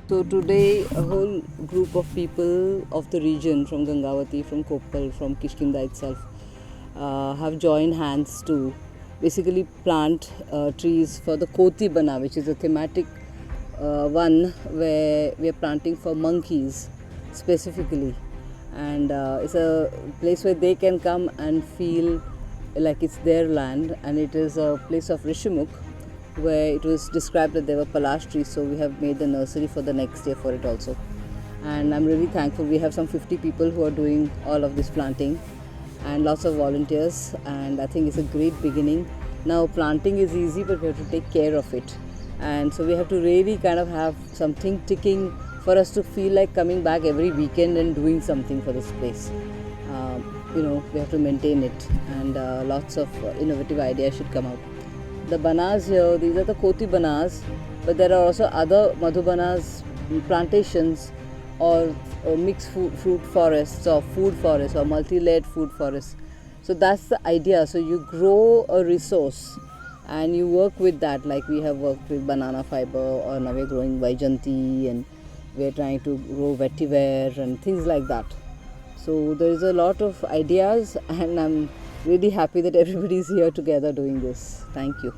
So today a whole group of people of the region from Gangavati, from Koppal, from Kishkinda itself have joined hands to basically plant trees for the Koti Bana, which is a thematic one where we are planting for monkeys specifically, and it's a place where they can come and feel like it's their land, and it is a place of Rishimukh where it was described that there were palash trees, so we have made the nursery for the next year for it also. And I'm really thankful. We have some 50 people who are doing all of this planting and lots of volunteers, and I think it's a great beginning. Now planting is easy, but we have to take care of it, and so we have to really kind of have something ticking for us to feel like coming back every weekend and doing something for this place. We have to maintain it, and lots of innovative ideas should come out. The banas here, these are the Koti banas, but there are also other madhubanas, plantations, or mixed fruit forests, or food forests, or multi-layered food forests. So that's the idea. So you grow a resource and you work with that, like we have worked with banana fiber, or now we're growing Vaijanti, and we're trying to grow vetiver and things like that. So there is a lot of ideas, and I'm really happy that everybody is here together doing this. Thank you.